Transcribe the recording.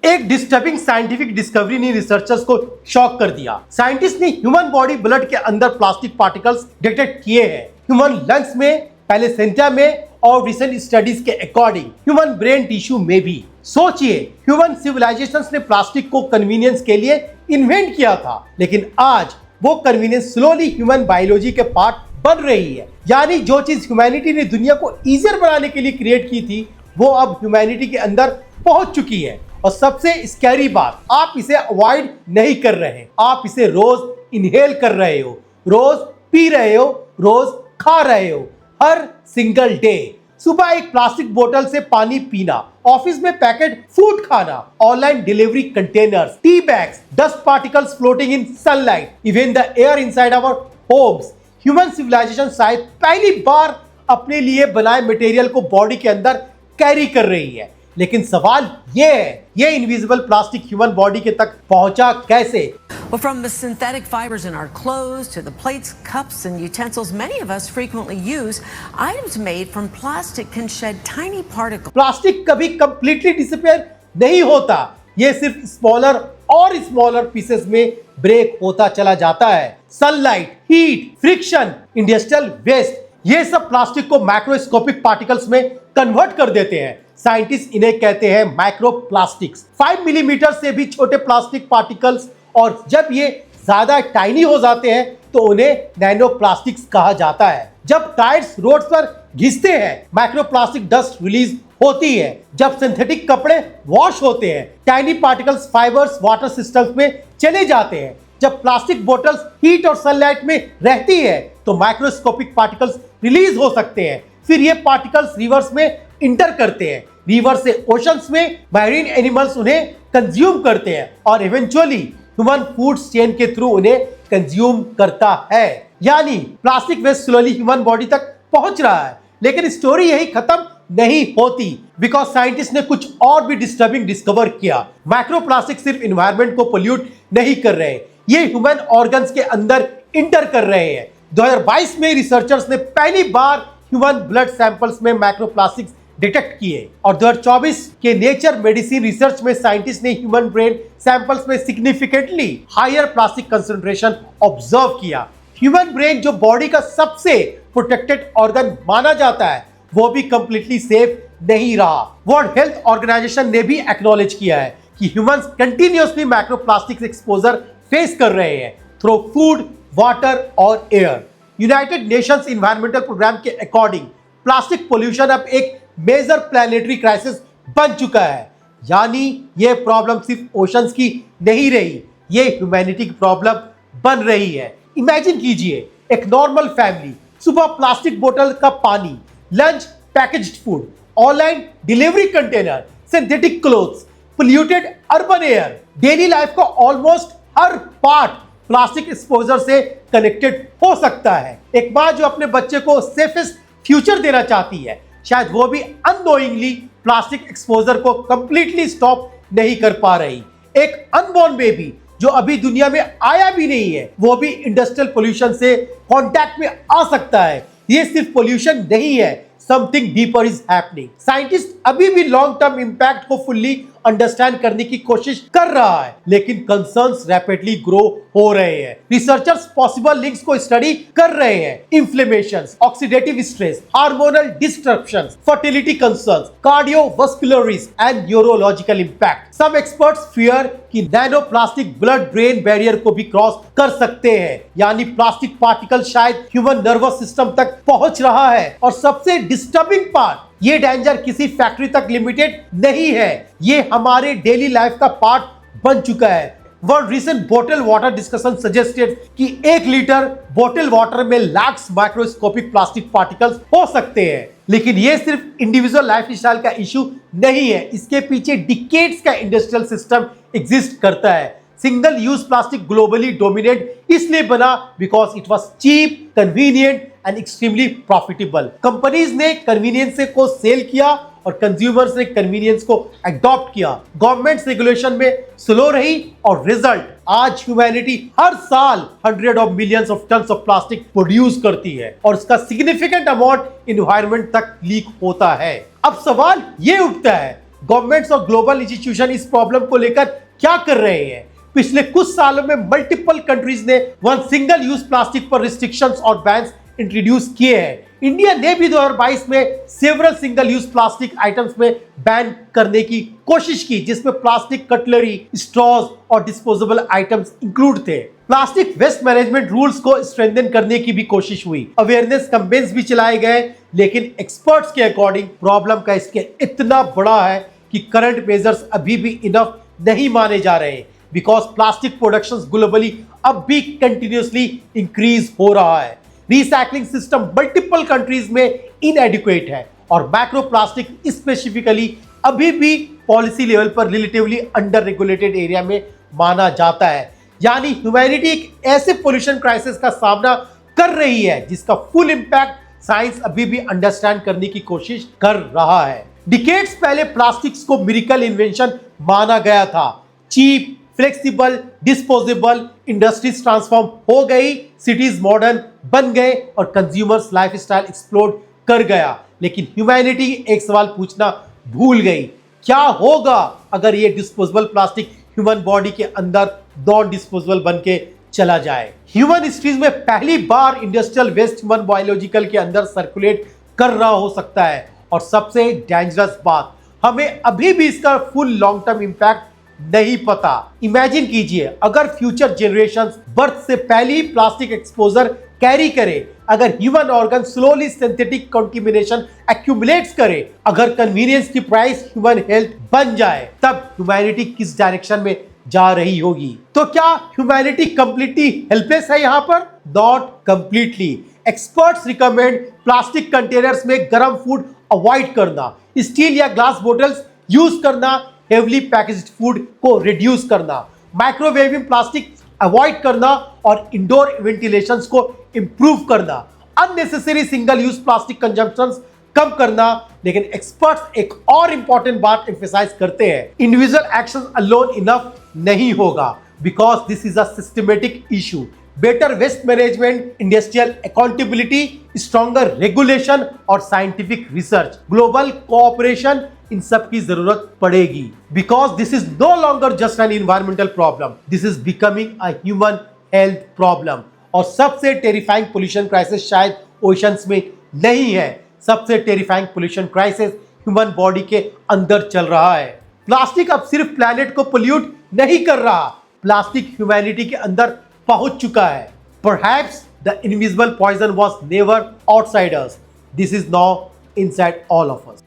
एक disturbing scientific discovery ने researchers को शॉक कर दिया। साइंटिस्ट ने ह्यूमन बॉडी ब्लड के अंदर प्लास्टिक पार्टिकल्स डिटेक्ट किए हैं। ह्यूमन लंग्स में, प्लेसेंटा में और रिसेंट स्टडीज के अकॉर्डिंग ह्यूमन ब्रेन टिश्यू में भी। सोचिए, ह्यूमन सिविलाइजेशंस ने प्लास्टिक को कन्वीनियंस के लिए इन्वेंट किया था, लेकिन आज वो कन्वीनियंस स्लोली ह्यूमन बायोलॉजी के पार्ट बन रही है। यानी जो चीज ह्यूमैनिटी ने दुनिया को इजियर बनाने के लिए क्रिएट की थी, वो अब ह्यूमैनिटी के अंदर पहुंच चुकी है। और सबसे स्कैरी बात, आप इसे अवॉइड नहीं कर रहे, आप इसे रोज इनहेल कर रहे हो, रोज पी रहे हो, रोज खा रहे हो, हर सिंगल डे। सुबह एक प्लास्टिक बोतल से पानी पीना, ऑफिस में पैकेट फूड खाना, online delivery containers, tea bags, dust particles floating in sunlight, even the air inside our homes. Human civilization शायद पहली बार अपने लिए बनाए मटेरियल को बॉडी के अंदर कैरी कर रही है। लेकिन सवाल ये है, ये इनविजिबल प्लास्टिक ह्यूमन बॉडी के तक पहुंचा कैसे? Well, from the synthetic fibers in our clothes to the plates, cups, and utensils many of us frequently use, items made from plastic can shed tiny particles. Plastic कभी completely disappear नहीं होता, ये सिर्फ smaller और smaller pieces में break होता चला जाता है। Sunlight, heat, friction, industrial waste, ये सब प्लास्टिक को माइक्रोस्कोपिक पार्टिकल्स में कन्वर्ट कर देते हैं। साइंटिस्ट इन्हें कहते हैं माइक्रोप्लास्टिक्स। 5 मिलीमीटर से भी छोटे प्लास्टिक पार्टिकल्स, और जब ये ज्यादा टाइनी हो जाते हैं तो उन्हें नैनो प्लास्टिक्स कहा जाता है। जब टायर्स रोड पर घिसते हैं, माइक्रोप्लास्टिक डस्ट रिलीज होती है। जब सिंथेटिक कपड़े वॉश होते हैं, tiny particles fibres water systems में चले जाते हैं। जब प्लास्टिक बोतल्स हीट और सनलाइट में रहती है तो माइक्रोस्कोपिक पार्टिकल्स रिलीज हो सकते हैं। फिर ये पार्टिकल्स रिवर्स में इंटर करते हैं, रिवर से ओशंस में मैरीन एनिमल्स उन्हें कंज्यूम करते हैं और इवेंचुअली ह्यूमन फूड चेन के थ्रू उन्हें कंज्यूम करता है। यानी plastic waste slowly human body तक पहुंच रहा है। लेकिन स्टोरी यही खत्म नहीं होती, बिकॉज साइंटिस्ट ने कुछ और भी डिस्टर्बिंग डिस्कवर किया। माइक्रोप्लास्टिक सिर्फ एनवायरनमेंट को पोल्यूट नहीं कर रहे, ये ह्यूमन ऑर्गन्स के अंदर इंटर कर रहे हैं। 2022 में रिसर्चर्स ने पहली बार ह्यूमन ब्लड सैंपल्स में माइक्रोप्लास्टिक्स डिटेक्ट किए और 2024 के नेचर मेडिसिन रिसर्च में साइंटिस्ट ने ह्यूमन ब्रेन सैंपल्स में significantly higher plastic concentration observe किया। ह्यूमन ब्रेन जो बॉडी का सबसे प्रोटेक्टेड ऑर्गन माना जाता है, वो भी कंप्लीटली सेफ नहीं रहा। वर्ल्ड हेल्थ ऑर्गेनाइजेशन ने भी एक्नॉलेज किया है कि humans continuously microplastic exposure face कर रहे हैं थ्रू फूड, वाटर और air. United Nations environmental program के अकॉर्डिंग प्लास्टिक पोल्यूशन अब एक मेजर प्लैनेटरी क्राइसिस बन चुका है। यानी ये प्रॉब्लम सिर्फ ओशंस की नहीं रही, ये ह्यूमैनिटी की प्रॉब्लम बन रही है। इमेजिन कीजिए, एक नॉर्मल फैमिली सुबह प्लास्टिक बोतल का पानी, lunch packaged food, online delivery container, synthetic clothes, polluted urban air, daily life का ऑलमोस्ट हर पार्ट प्लास्टिक एक्सपोजर से कनेक्टेड हो सकता है। एक माँ जो अपने बच्चे को सेफेस्ट फ्यूचर देना चाहती है, शायद वो भी अननोइंगली प्लास्टिक एक्सपोजर को कंप्लीटली स्टॉप नहीं कर पा रही। एक अनबॉर्न बेबी जो अभी दुनिया में आया भी नहीं है, वो भी इंडस्ट्रियल पोल्यूशन से कांटेक्ट में आ सकता है। ये सिर्फ पोल्यूशन नहीं है, something deeper is happening. Scientist अभी भी लॉन्ग टर्म इंपैक्ट को फुल्ली अंडरस्टैंड करने की कोशिश कर रहा है, लेकिन कंसर्न्स रैपिडली ग्रो हो रहे हैं। रिसर्चर्स पॉसिबल लिंक्स को स्टडी कर रहे हैं। Inflammations, oxidative stress, hormonal disruptions, fertility concerns, cardiovascular risk and neurological impact. Some experts fear कि नैनोप्लास्टिक ब्लड ब्रेन बैरियर को भी क्रॉस कर सकते हैं। यानी प्लास्टिक पार्टिकल शायद ह्यूमन नर्वस सिस्टम तक पहुंच रहा है। और सबसे डिस्टर्बिंग पार्ट, ये डेंजर किसी फैक्ट्री तक लिमिटेड नहीं है, ये हमारे डेली लाइफ का पार्ट बन चुका है। One recent bottle water discussion suggested कि 1 लीटर बोटल वाटर में लाख्स माइक्रोस्कोपिक प्लास्टिक पार्टिकल्स हो सकते हैं। लेकिन ये सिर्फ इंडिविजुअल लाइफस्टाइल का इशू नहीं है, इसके पीछे डिकेड्स का इंडस्ट्रियल सिस्टम एग्जिस्ट करता है। Single use plastic globally dominate इसलिए बना because it was cheap, convenient and extremely profitable. Companies ने कन्वीनियंस को सेल किया और कंज्यूमर्स ने कन्वीनियंस को अडॉप्ट किया। गवर्नमेंट रेगुलेशन में स्लो रही और रिजल्ट, आज ह्यूमैनिटी हर साल 100 of millions of tons of plastic produce करती है और इसका सिग्निफिकेंट अमाउंट एनवायरनमेंट तक लीक होता है। अब सवाल ये उठता है, गवर्नमेंट्स और ग्लोबल इंस्टीट्यूशन इस प्रॉब्लम को लेकर क्या कर रहे हैं? पिछले कुछ सालों में मल्टीपल कंट्रीज ने सिंगल यूज प्लास्टिक पर रिस्ट्रिक्शंस और बैन्स इंट्रोड्यूस किए हैं। इंडिया ने भी 2022 में several single use plastic items में बैन करने की कोशिश की, जिसमें प्लास्टिक कटलरी, स्ट्रॉज और डिस्पोजेबल आइटम्स इंक्लूड थे। प्लास्टिक वेस्ट मैनेजमेंट रूल्स को स्ट्रेंथन करने की भी कोशिश हुई, अवेयरनेस कैंपेन्स भी चलाए गए, लेकिन एक्सपर्ट्स के अकॉर्डिंग प्रॉब्लम का स्केल इतना बड़ा है कि करंट मेजर्स अभी भी इनफ नहीं माने जा रहे, बिकॉज प्लास्टिक प्रोडक्शन ग्लोबली अब भी कंटिन्यूसली इंक्रीज हो रहा है। रिसाइकलिंग सिस्टम मल्टीपल कंट्रीज में इनएडिक्वेट है और माइक्रो प्लास्टिक स्पेसिफिकली अभी भी पॉलिसी लेवल पर रिलेटिवली अंडर रेगुलेटेड एरिया में माना जाता है। यानी ह्यूमैनिटी एक ऐसे पोल्यूशन क्राइसिस का सामना कर रही है जिसका फुल इंपैक्ट साइंस अभी भी अंडरस्टैंड करने की कोशिश कर रहा है। डिकेड्स पहले प्लास्टिक्स को मिरेकल इन्वेंशन माना गया था। Cheap, flexible, disposable industries transform हो गई, सिटीज मॉडर्न बन गए और कंज्यूमर्स लाइफस्टाइल एक्सप्लोड कर गया। लेकिन ह्यूमैनिटी एक सवाल पूछना भूल गई, क्या होगा अगर ये डिस्पोजेबल प्लास्टिक ह्यूमन बॉडी के अंदर नॉन डिस्पोजेबल बन के चला जाए? ह्यूमन हिस्ट्रीज में पहली बार इंडस्ट्रियल वेस्ट ह्यूमन बायोलॉजिकल के अंदर सर्कुलेट कर रहा हो सकता है। और सबसे डेंजरस बात, हमें अभी भी इसका फुल लॉन्ग टर्म इंपैक्ट नहीं पता। इमेजिन कीजिए, अगर फ्यूचर जनरेशंस बर्थ से पहले ही प्लास्टिक एक्सपोजर कैरी करे, अगर human organ slowly synthetic contamination accumulates करे, अगर कन्वीनियंस की प्राइस ह्यूमन हेल्थ बन जाए, तब ह्यूमैनिटी किस डायरेक्शन में जा रही होगी? तो क्या ह्यूमैनिटी कंप्लीटली हेल्पलेस है यहाँ पर? Not completely. Experts recommend plastic containers में गर्म फूड अवॉइड करना, स्टील या ग्लास बोटल्स यूज करना, हेवली पैकेज्ड फूड को रिड्यूस करना, माइक्रोवेविंग प्लास्टिक अवॉइड करना और इंडोर वेंटिलेशंस को इंप्रूव करना, unnecessary single use plastic consumptions कम करना। लेकिन एक्सपर्ट्स एक और इंपॉर्टेंट बात एम्फसाइज करते हैं, इंडिविजुअल एक्शन अलोन इनफ नहीं होगा, because this is a systematic issue. Better waste management, industrial accountability, stronger regulation और साइंटिफिक रिसर्च, ग्लोबल कोऑपरेशन, इन सब की जरूरत पड़ेगी। Because this is no longer just an environmental problem, this is becoming a human health problem. और सबसे terrifying pollution crisis शायद oceans में नहीं है, सबसे terrifying pollution crisis human body के अंदर चल रहा है। प्लास्टिक अब सिर्फ प्लैनेट को पोल्यूट नहीं कर रहा, प्लास्टिक ह्यूमैनिटी के अंदर पहुंच चुका है। Perhaps the invisible poison was never outside us. This is now inside all of us.